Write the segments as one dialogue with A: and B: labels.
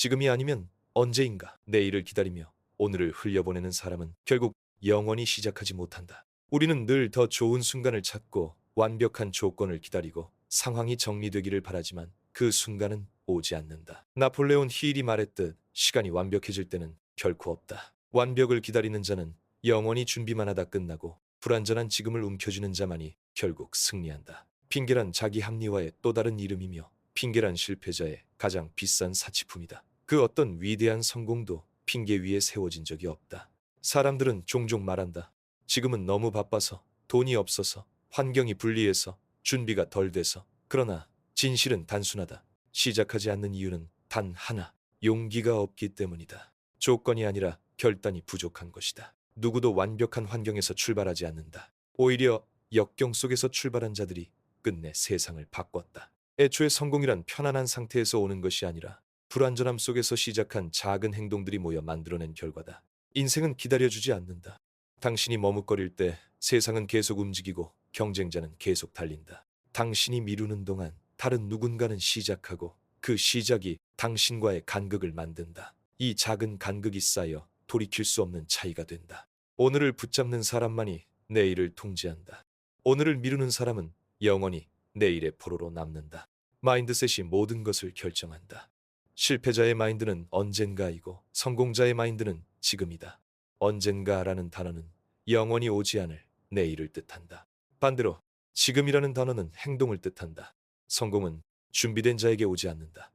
A: 지금이 아니면 언제인가. 내일을 기다리며 오늘을 흘려보내는 사람은 결국 영원히 시작하지 못한다. 우리는 늘 더 좋은 순간을 찾고 완벽한 조건을 기다리고 상황이 정리되기를 바라지만 그 순간은 오지 않는다. 나폴레온 힐이 말했듯 시간이 완벽해질 때는 결코 없다. 완벽을 기다리는 자는 영원히 준비만 하다 끝나고 불완전한 지금을 움켜쥐는 자만이 결국 승리한다. 핑계란 자기 합리화의 또 다른 이름이며 핑계란 실패자의 가장 비싼 사치품이다. 그 어떤 위대한 성공도 핑계 위에 세워진 적이 없다. 사람들은 종종 말한다. 지금은 너무 바빠서, 돈이 없어서, 환경이 불리해서, 준비가 덜 돼서. 그러나 진실은 단순하다. 시작하지 않는 이유는 단 하나, 용기가 없기 때문이다. 조건이 아니라 결단이 부족한 것이다. 누구도 완벽한 환경에서 출발하지 않는다. 오히려 역경 속에서 출발한 자들이 끝내 세상을 바꿨다. 애초에 성공이란 편안한 상태에서 오는 것이 아니라 불완전함 속에서 시작한 작은 행동들이 모여 만들어낸 결과다. 인생은 기다려주지 않는다. 당신이 머뭇거릴 때 세상은 계속 움직이고 경쟁자는 계속 달린다. 당신이 미루는 동안 다른 누군가는 시작하고 그 시작이 당신과의 간극을 만든다. 이 작은 간극이 쌓여 돌이킬 수 없는 차이가 된다. 오늘을 붙잡는 사람만이 내일을 통제한다. 오늘을 미루는 사람은 영원히 내일의 포로로 남는다. 마인드셋이 모든 것을 결정한다. 실패자의 마인드는 언젠가이고 성공자의 마인드는 지금이다. 언젠가라는 단어는 영원히 오지 않을 내일을 뜻한다. 반대로 지금이라는 단어는 행동을 뜻한다. 성공은 준비된 자에게 오지 않는다.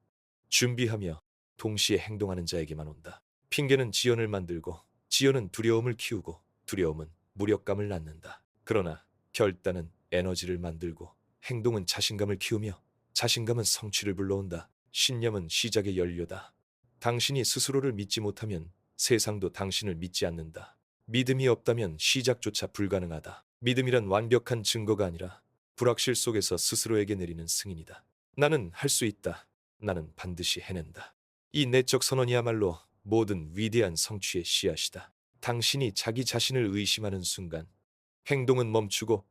A: 준비하며 동시에 행동하는 자에게만 온다. 핑계는 지연을 만들고 지연은 두려움을 키우고 두려움은 무력감을 낳는다. 그러나 결단은 에너지를 만들고 행동은 자신감을 키우며 자신감은 성취를 불러온다. 신념은 시작의 연료다. 당신이 스스로를 믿지 못하면 세상도 당신을 믿지 않는다. 믿음이 없다면 시작조차 불가능하다. 믿음이란 완벽한 증거가 아니라 불확실 속에서 스스로에게 내리는 승인이다. 나는 할 수 있다. 나는 반드시 해낸다. 이 내적 선언이야말로 모든 위대한 성취의 씨앗이다. 당신이 자기 자신을 의심하는 순간 행동은 멈추고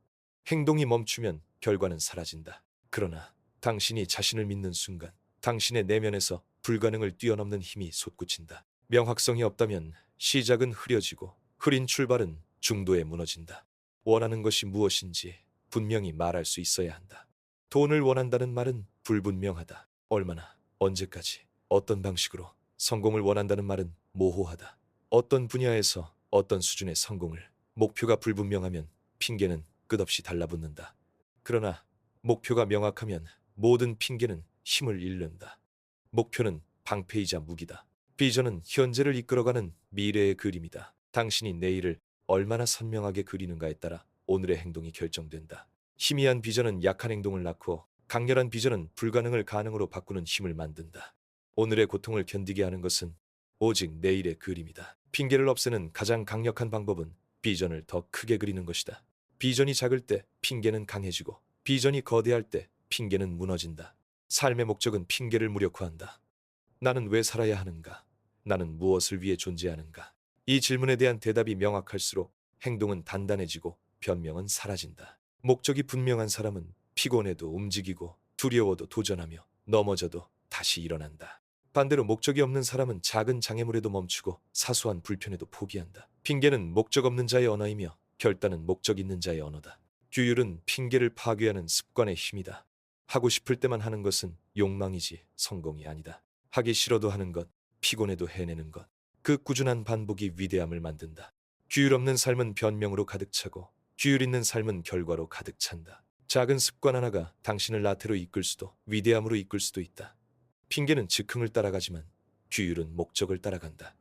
A: 행동이 멈추면 결과는 사라진다. 그러나 당신이 자신을 믿는 순간 당신의 내면에서 불가능을 뛰어넘는 힘이 솟구친다. 명확성이 없다면 시작은 흐려지고 흐린 출발은 중도에 무너진다. 원하는 것이 무엇인지 분명히 말할 수 있어야 한다. 돈을 원한다는 말은 불분명하다. 얼마나, 언제까지, 어떤 방식으로 성공을 원한다는 말은 모호하다. 어떤 분야에서 어떤 수준의 성공을, 목표가 불분명하면 핑계는 끝없이 달라붙는다. 그러나 목표가 명확하면 모든 핑계는 힘을 잃는다. 목표는 방패이자 무기다. 비전은 현재를 이끌어가는 미래의 그림이다. 당신이 내일을 얼마나 선명하게 그리는가에 따라 오늘의 행동이 결정된다. 희미한 비전은 약한 행동을 낳고 강렬한 비전은 불가능을 가능으로 바꾸는 힘을 만든다. 오늘의 고통을 견디게 하는 것은 오직 내일의 그림이다. 핑계를 없애는 가장 강력한 방법은 비전을 더 크게 그리는 것이다. 비전이 작을 때 핑계는 강해지고 비전이 거대할 때 핑계는 무너진다. 삶의 목적은 핑계를 무력화한다. 나는 왜 살아야 하는가? 나는 무엇을 위해 존재하는가? 이 질문에 대한 대답이 명확할수록 행동은 단단해지고 변명은 사라진다. 목적이 분명한 사람은 피곤해도 움직이고 두려워도 도전하며 넘어져도 다시 일어난다. 반대로 목적이 없는 사람은 작은 장애물에도 멈추고 사소한 불편에도 포기한다. 핑계는 목적 없는 자의 언어이며 결단은 목적 있는 자의 언어다. 규율은 핑계를 파괴하는 습관의 힘이다. 하고 싶을 때만 하는 것은 욕망이지 성공이 아니다. 하기 싫어도 하는 것, 피곤해도 해내는 것. 그 꾸준한 반복이 위대함을 만든다. 규율 없는 삶은 변명으로 가득 차고 규율 있는 삶은 결과로 가득 찬다. 작은 습관 하나가 당신을 나태로 이끌 수도 위대함으로 이끌 수도 있다. 핑계는 즉흥을 따라가지만 규율은 목적을 따라간다.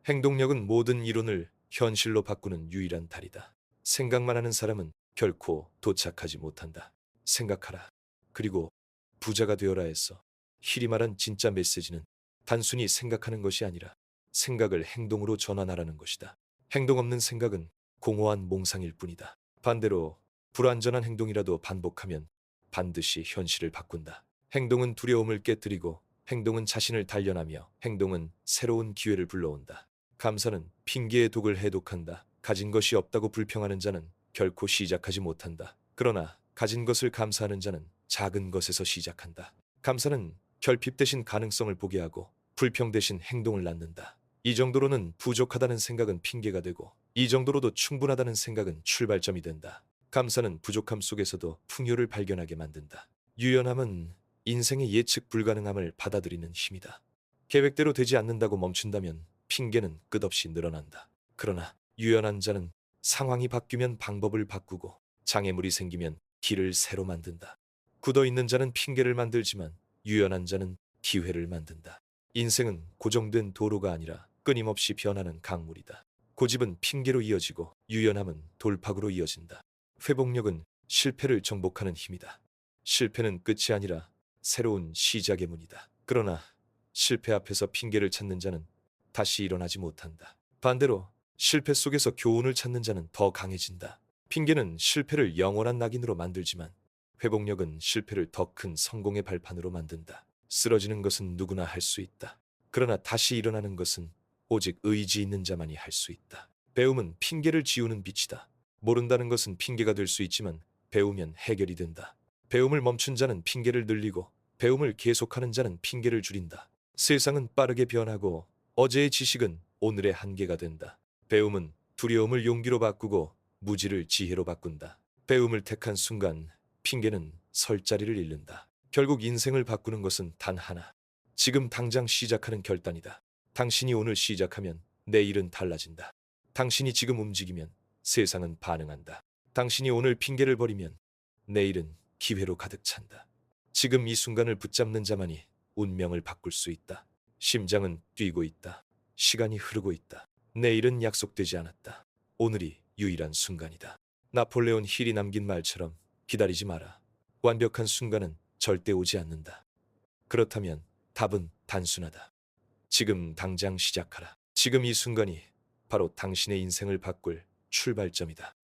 A: 행동력은 모든 이론을 현실로 바꾸는 유일한 달이다. 생각만 하는 사람은 결코 도착하지 못한다. 생각하라. 그리고 부자가 되어라 했어. 힐이 말한 진짜 메시지는 단순히 생각하는 것이 아니라 생각을 행동으로 전환하라는 것이다. 행동 없는 생각은 공허한 몽상일 뿐이다. 반대로 불완전한 행동이라도 반복하면 반드시 현실을 바꾼다. 행동은 두려움을 깨뜨리고 행동은 자신을 단련하며 행동은 새로운 기회를 불러온다. 감사는 핑계의 독을 해독한다. 가진 것이 없다고 불평하는 자는 결코 시작하지 못한다. 그러나 가진 것을 감사하는 자는 작은 것에서 시작한다. 감사는 결핍 대신 가능성을 보게 하고 불평 대신 행동을 낳는다. 이 정도로는 부족하다는 생각은 핑계가 되고 이 정도로도 충분하다는 생각은 출발점이 된다. 감사는 부족함 속에서도 풍요를 발견하게 만든다. 유연함은 인생의 예측 불가능함을 받아들이는 힘이다. 계획대로 되지 않는다고 멈춘다면 핑계는 끝없이 늘어난다. 그러나 유연한 자는 상황이 바뀌면 방법을 바꾸고 장애물이 생기면 길을 새로 만든다. 굳어있는 자는 핑계를 만들지만 유연한 자는 기회를 만든다. 인생은 고정된 도로가 아니라 끊임없이 변하는 강물이다. 고집은 핑계로 이어지고 유연함은 돌파구로 이어진다. 회복력은 실패를 정복하는 힘이다. 실패는 끝이 아니라 새로운 시작의 문이다. 그러나 실패 앞에서 핑계를 찾는 자는 다시 일어나지 못한다. 반대로 실패 속에서 교훈을 찾는 자는 더 강해진다. 핑계는 실패를 영원한 낙인으로 만들지만 회복력은 실패를 더 큰 성공의 발판으로 만든다. 쓰러지는 것은 누구나 할 수 있다. 그러나 다시 일어나는 것은 오직 의지 있는 자만이 할 수 있다. 배움은 핑계를 지우는 빛이다. 모른다는 것은 핑계가 될 수 있지만 배우면 해결이 된다. 배움을 멈춘 자는 핑계를 늘리고 배움을 계속하는 자는 핑계를 줄인다. 세상은 빠르게 변하고 어제의 지식은 오늘의 한계가 된다. 배움은 두려움을 용기로 바꾸고 무지를 지혜로 바꾼다. 배움을 택한 순간 핑계는 설 자리를 잃는다. 결국 인생을 바꾸는 것은 단 하나. 지금 당장 시작하는 결단이다. 당신이 오늘 시작하면 내일은 달라진다. 당신이 지금 움직이면 세상은 반응한다. 당신이 오늘 핑계를 버리면 내일은 기회로 가득 찬다. 지금 이 순간을 붙잡는 자만이 운명을 바꿀 수 있다. 심장은 뛰고 있다. 시간이 흐르고 있다. 내일은 약속되지 않았다. 오늘이 유일한 순간이다. 나폴레온 힐이 남긴 말처럼 기다리지 마라. 완벽한 순간은 절대 오지 않는다. 그렇다면 답은 단순하다. 지금 당장 시작하라. 지금 이 순간이 바로 당신의 인생을 바꿀 출발점이다.